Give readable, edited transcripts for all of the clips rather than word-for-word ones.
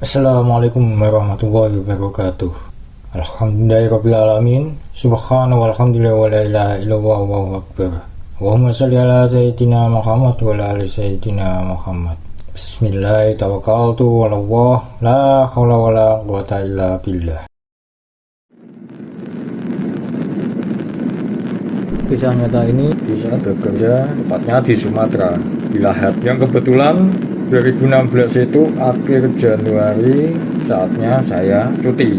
Assalamualaikum warahmatullahi wabarakatuh. Alhamdulillahirrabbilalamin. Subhanahu walhamdulillah wa la ilaha illallah wallahu akbar. Allahumma salli ala sayyidina Muhammad wa ala ali sayyidina Muhammad. Bismillah tawakkaltu ala Allah. La hawla wa la quwata illa billah. Kisah nyata ini di saat bekerja, tepatnya di Sumatera, di Lahat, yang kebetulan 2016 itu akhir Januari, saatnya saya cuti.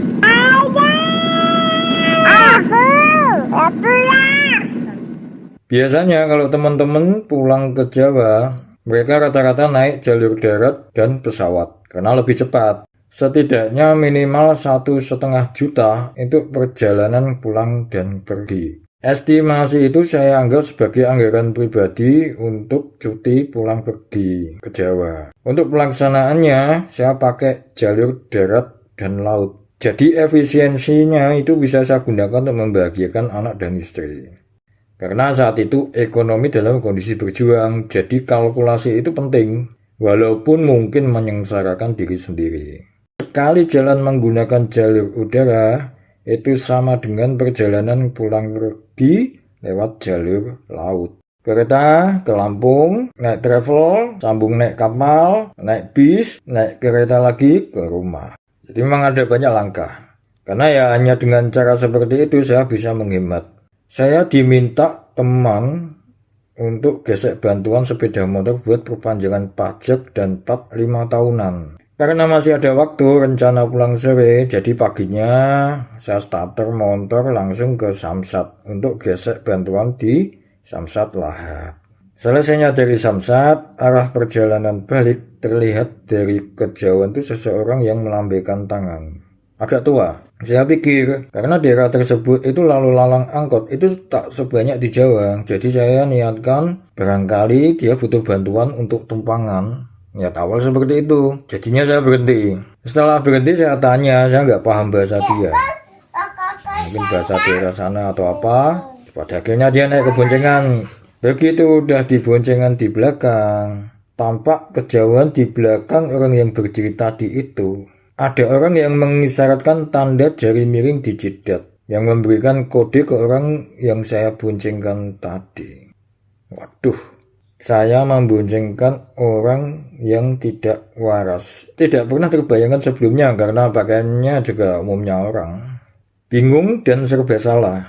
Biasanya kalau teman-teman pulang ke Jawa, mereka rata-rata naik jalur darat dan pesawat karena lebih cepat. Setidaknya minimal 1,5 juta untuk perjalanan pulang dan pergi. Estimasi itu saya anggap sebagai anggaran pribadi untuk cuti pulang pergi ke Jawa. Untuk pelaksanaannya, saya pakai jalur darat dan laut. Jadi efisiensinya itu bisa saya gunakan untuk membahagiakan anak dan istri. Karena saat itu ekonomi dalam kondisi berjuang, jadi kalkulasi itu penting, walaupun mungkin menyengsarakan diri sendiri. Sekali jalan menggunakan jalur udara, itu sama dengan perjalanan pulang pergi lewat jalur laut. Kereta ke Lampung, naik travel, sambung naik kapal, naik bis, naik kereta lagi ke rumah. Jadi memang ada banyak langkah. Karena ya hanya dengan cara seperti itu saya bisa menghemat. Saya diminta teman untuk gesek bantuan sepeda motor buat perpanjangan pajak dan plat 5 tahunan. Karena masih ada waktu, rencana pulang sore, jadi paginya saya starter motor langsung ke Samsat untuk gesek bantuan di Samsat Lahat. Selesainya dari Samsat, arah perjalanan balik terlihat dari kejauhan itu seseorang yang melambaikan tangan. Agak tua. Saya pikir, karena daerah tersebut itu lalu lalang angkot itu tak sebanyak di Jawa, jadi saya niatkan barangkali dia butuh bantuan untuk tumpangan. Niat awal seperti itu, jadinya saya berhenti. Setelah berhenti saya tanya, saya nggak paham bahasa dia. Mungkin bahasa daerah sana atau apa. Pada akhirnya dia naik ke boncengan. Begitu udah di boncengan di belakang, tampak kejauhan di belakang orang yang berdiri tadi itu. Ada orang yang mengisyaratkan tanda jari miring di jidat, yang memberikan kode ke orang yang saya boncengkan tadi. Waduh. Saya memboncengkan orang yang tidak waras. Tidak pernah terbayangkan sebelumnya karena pakaiannya juga umumnya orang. Bingung dan serba salah.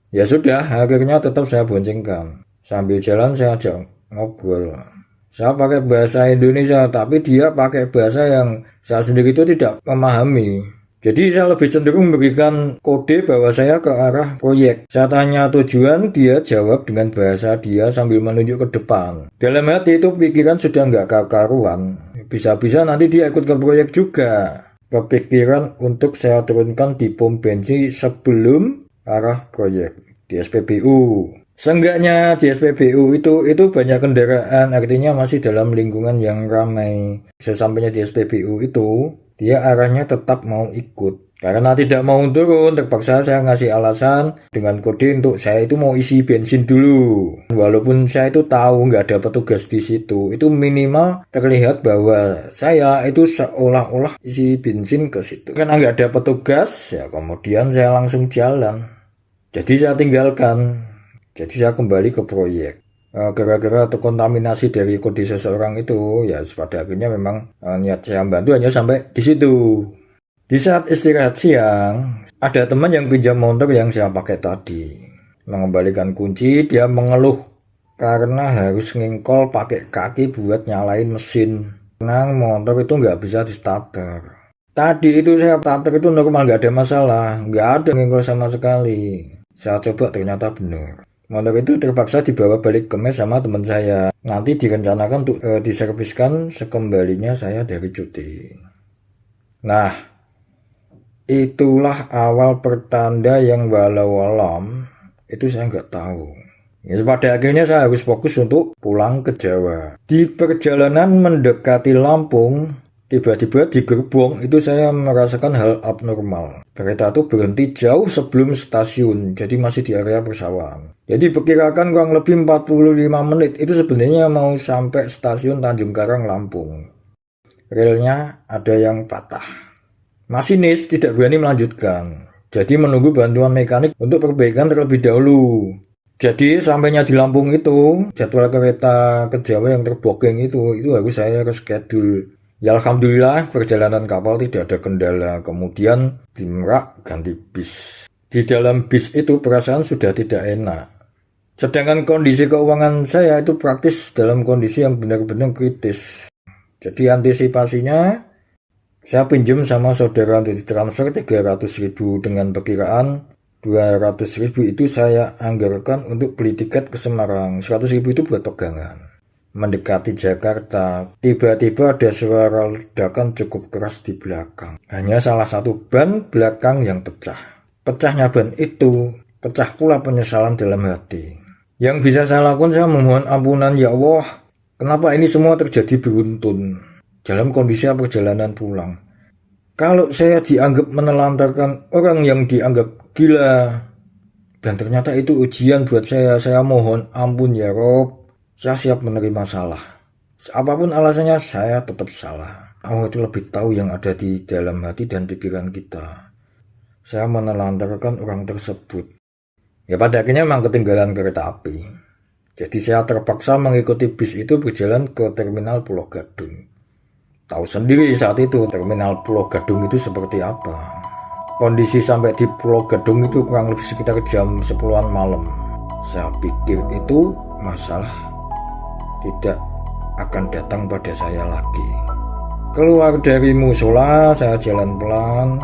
Ya sudah, akhirnya tetap saya boncengkan. Sambil jalan saya ajak ngobrol. Saya pakai bahasa Indonesia, tapi dia pakai bahasa yang saya sendiri itu tidak memahami. Jadi saya lebih cenderung memberikan kode bahwa saya ke arah proyek. Saya tanya tujuan, dia jawab dengan bahasa dia sambil menunjuk ke depan. Dalam hati itu pikiran sudah nggak karuan. Bisa-bisa nanti dia ikut ke proyek juga. Kepikiran untuk saya turunkan di pom bensin sebelum arah proyek di SPBU. Seenggaknya di SPBU itu banyak kendaraan, artinya masih dalam lingkungan yang ramai. Sesampainya di SPBU itu, dia arahnya tetap mau ikut. Karena tidak mau turun, terpaksa saya ngasih alasan dengan kode untuk saya itu mau isi bensin dulu. Walaupun saya itu tahu nggak ada petugas di situ, itu minimal terlihat bahwa saya itu seolah-olah isi bensin ke situ. Karena nggak ada petugas, ya kemudian saya langsung jalan. Jadi saya tinggalkan. Jadi saya kembali ke proyek. Gara-gara terkontaminasi dari kode seseorang itu, ya pada akhirnya memang niat saya membantu hanya sampai di situ. Di saat istirahat siang, ada teman yang pinjam motor yang saya pakai tadi. Mengembalikan kunci, dia mengeluh karena harus ngingkol pakai kaki buat nyalain mesin. Karena motor itu nggak bisa di starter. Tadi itu saya starter itu normal, nggak ada masalah, nggak ada ngingkol sama sekali. Saya coba ternyata benar. Motor itu terpaksa dibawa balik ke mes sama teman saya. Nanti direncanakan untuk diserviskan sekembalinya saya dari cuti. Nah, itulah awal pertanda yang walau alam itu saya nggak tahu. Ya, pada akhirnya saya harus fokus untuk pulang ke Jawa. Di perjalanan mendekati Lampung, tiba-tiba di gerbong itu saya merasakan hal abnormal. Kereta itu berhenti jauh sebelum stasiun, jadi masih di area persawahan. Jadi perkirakan kurang lebih 45 menit, itu sebenarnya mau sampai stasiun Tanjung Karang, Lampung. relnya ada yang patah. Masinis tidak berani melanjutkan, jadi menunggu bantuan mekanik untuk perbaikan terlebih dahulu. Jadi sampainya di Lampung itu, jadwal kereta ke Jawa yang terbooking itu harus saya reschedule. Ya alhamdulillah perjalanan kapal tidak ada kendala. Kemudian di Merak ganti bis. Di dalam bis itu perasaan sudah tidak enak. Sedangkan kondisi keuangan saya itu praktis dalam kondisi yang benar-benar kritis. Jadi antisipasinya, saya pinjam sama saudara untuk ditransfer 300.000 dengan perkiraan 200.000 itu saya anggarkan untuk beli tiket ke Semarang. 100.000 itu buat pegangan. Mendekati Jakarta, tiba-tiba ada suara ledakan cukup keras di belakang. Hanya salah satu ban belakang yang pecah. Pecahnya ban itu, pecah pula penyesalan dalam hati. Yang bisa saya lakukan, saya memohon ampunan, ya Allah, kenapa ini semua terjadi beruntun dalam kondisi perjalanan pulang. Kalau saya dianggap menelantarkan orang yang dianggap gila, dan ternyata itu ujian buat saya mohon ampun ya Rob. Saya siap menerima salah. Apapun alasannya, saya tetap salah. Allah itu lebih tahu yang ada di dalam hati dan pikiran kita. Saya menelantarkan orang tersebut. Ya pada akhirnya memang ketinggalan kereta api. Jadi saya terpaksa mengikuti bis itu berjalan ke terminal Pulau Gadung. Tahu sendiri saat itu terminal Pulau Gadung itu seperti apa. Kondisi sampai di Pulau Gadung itu kurang lebih sekitar jam 10-an malam. Saya pikir itu masalah tidak akan datang pada saya lagi. Keluar dari musola, saya jalan pelan,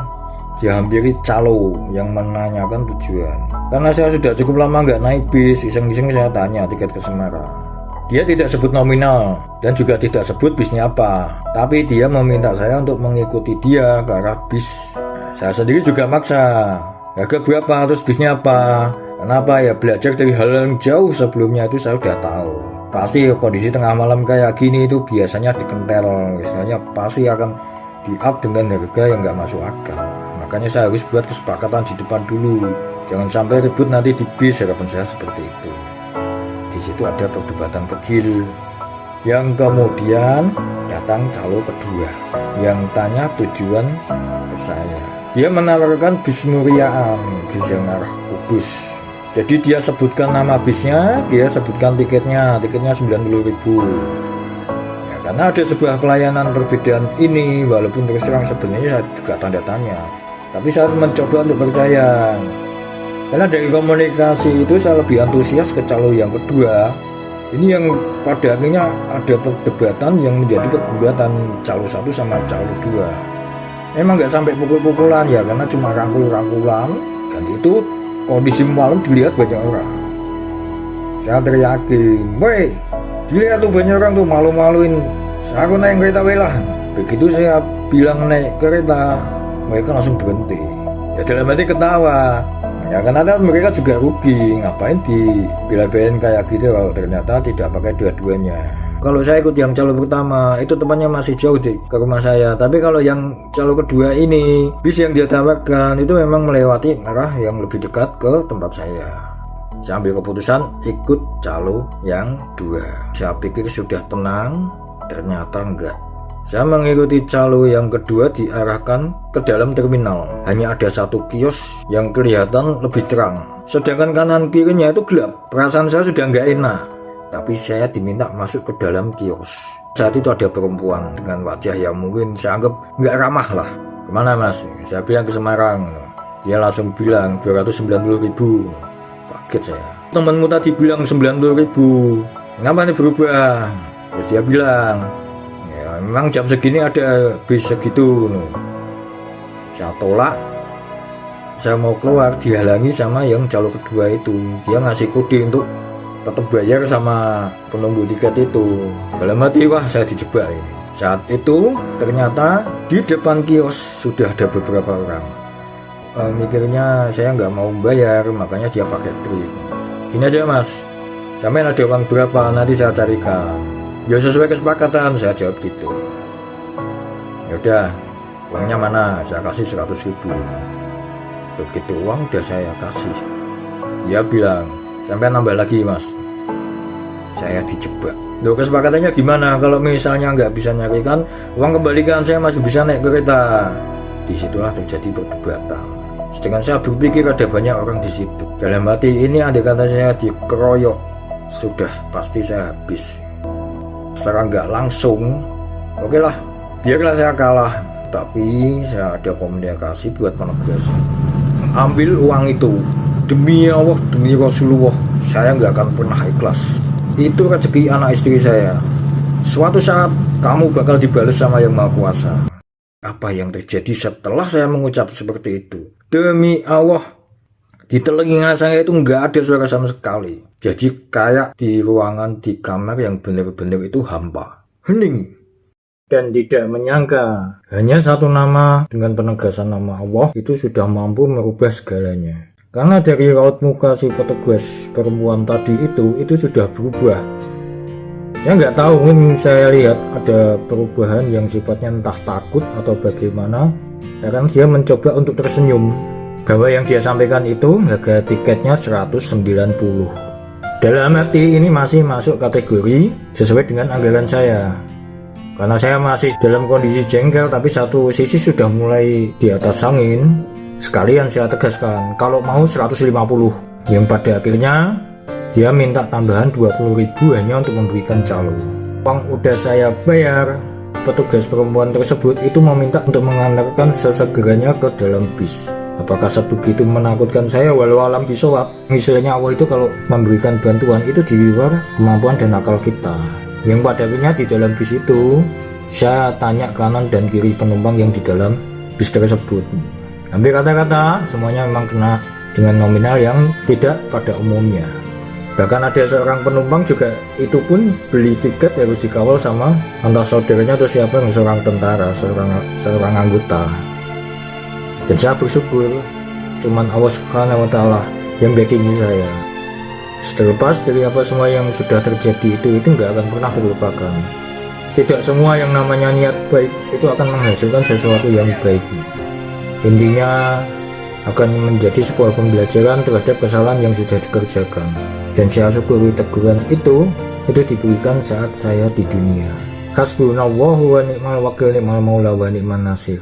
dihampiri calo yang menanyakan tujuan. Karena saya sudah cukup lama nggak naik bis, iseng-iseng saya tanya tiket ke Semarang. Dia tidak sebut nominal dan juga tidak sebut bisnya apa, tapi dia meminta saya untuk mengikuti dia ke arah bis. Saya sendiri juga maksa. Harga berapa, terus bisnya apa? Kenapa ya, belajar dari hal yang jauh sebelumnya itu saya sudah tahu. Pasti kondisi tengah malam kayak gini itu biasanya dikentel, biasanya pasti akan di-up dengan harga yang nggak masuk akal. Makanya saya harus buat kesepakatan di depan dulu. Jangan sampai ribut nanti di bis, harapan saya seperti itu. Di situ ada perdebatan kecil. Yang kemudian datang calo kedua yang tanya tujuan ke saya. Dia menawarkan bis Muriaan, bis yang arah Kudus. Jadi dia sebutkan nama bisnya, dia sebutkan tiketnya 90.000. Ya, karena ada sebuah pelayanan perbedaan ini, walaupun terus terang sebenarnya saya juga tanda tanya. Tapi saya mencoba untuk percaya. Karena dari komunikasi itu saya lebih antusias ke calo yang kedua. Ini yang pada akhirnya ada perdebatan yang menjadi perdebatan calo 1 sama calo 2. Memang nggak sampai pukul-pukulan ya, karena cuma rangkul-rangkulan, dan itu kondisi malam dilihat banyak orang. Saya teriakin, "Woi, dilihat tuh banyak orang tuh malu-maluin. Saya aku naik kereta lah." Begitu saya bilang naik kereta, mereka langsung berhenti. Ya dalam hati ketawa. Ya karena mereka juga rugi. Ngapain dibela-belain kayak gitu kalau ternyata tidak pakai dua-duanya. Kalau saya ikut yang calon pertama, itu tempatnya masih jauh ke rumah saya. Tapi kalau yang calon kedua ini, bis yang dia tawarkan itu memang melewati arah yang lebih dekat ke tempat saya. Saya ambil keputusan ikut calon yang 2. Saya pikir sudah tenang, ternyata enggak. Saya mengikuti calon yang kedua diarahkan ke dalam terminal. Hanya ada satu kios yang kelihatan lebih terang. Sedangkan kanan kirinya itu gelap. Perasaan saya sudah enggak enak. Tapi saya diminta masuk ke dalam kios. Saat itu ada perempuan dengan wajah yang mungkin saya anggap nggak ramah lah. "Kemana mas?" Saya bilang ke Semarang. Dia langsung bilang 290.000. Kaget saya. "Temanmu tadi bilang 90.000. Kenapa ini berubah?" Terus dia bilang, "Ya memang jam segini ada bis segitu." Saya tolak. Saya mau keluar, dihalangi sama yang calon kedua itu. Dia ngasih kode untuk tetap bayar sama penunggu tiket itu. Dalam hati, wah saya dijebak ini. Saat itu ternyata di depan kios sudah ada beberapa orang. Mikirnya saya nggak mau bayar, makanya dia pakai trik. "Gini aja mas, sampean ada uang berapa, nanti saya carikan." Ya sesuai kesepakatan, saya jawab gitu. "Yaudah, uangnya mana?" Saya kasih 100.000. Begitu uang udah saya kasih, dia bilang, "Sampai nambah lagi mas." Saya dijebak. Loh, kesepakatannya gimana? Kalau misalnya nggak bisa nyarikan uang, kembalikan, saya masih bisa naik kereta. Disitulah terjadi perdebatan. Sedangkan saya berpikir ada banyak orang di situ. Dalam hati ini andai kata saya dikeroyok, sudah pasti saya habis. Secara nggak langsung, oke lah, biarlah saya kalah. Tapi saya ada komunikasi buat penegasan. Ambil uang itu. Demi Allah, demi Rasulullah, saya nggak akan pernah ikhlas. Itu rezeki anak istri saya. Suatu saat kamu bakal dibalas sama Yang Maha Kuasa. Apa yang terjadi setelah saya mengucap seperti itu? Demi Allah, di telinga saya itu nggak ada suara sama sekali. Jadi kayak di ruangan, di kamar yang benar-benar itu hampa, hening. Dan tidak menyangka, hanya satu nama dengan penegasan nama Allah itu sudah mampu merubah segalanya. Karena dari raut muka si petugas perempuan tadi itu sudah berubah. Saya nggak tahu, mungkin saya lihat ada perubahan yang sifatnya entah takut atau bagaimana. Karena dia mencoba untuk tersenyum. Bahwa yang dia sampaikan itu harga tiketnya 190. Dalam hati ini masih masuk kategori sesuai dengan anggaran saya. Karena saya masih dalam kondisi jengkel, tapi satu sisi sudah mulai di atas angin. Sekalian saya tegaskan, kalau mau 150, yang pada akhirnya dia minta tambahan 20.000 hanya untuk memberikan calo. Uang udah saya bayar, petugas perempuan tersebut itu meminta untuk mengantarkan sesegeranya ke dalam bis. Apakah sebegitu menakutkan saya? Walau alam bisawab. Misalnya Allah itu kalau memberikan bantuan itu di luar kemampuan dan akal kita. Yang pada akhirnya di dalam bis itu, saya tanya kanan dan kiri penumpang yang di dalam bis tersebut. Hampir kata-kata semuanya memang kena dengan nominal yang tidak pada umumnya. Bahkan ada seorang penumpang juga itu pun beli tiket harus dikawal sama entah saudaranya atau siapa, yang seorang tentara, seorang anggota. Dan saya bersyukur cuman Allah Subhanahu wa Ta'ala yang backingi saya. Terlepas dari apa semua yang sudah terjadi itu nggak akan pernah terlupakan. Tidak semua yang namanya niat baik itu akan menghasilkan sesuatu yang baik. Intinya akan menjadi sebuah pembelajaran terhadap kesalahan yang sudah dikerjakan. Dan saya syukuri teguran itu diberikan saat saya di dunia. Hasbunallahu wa ni'mal wakil, ni'mal maula wa ni'man nasir.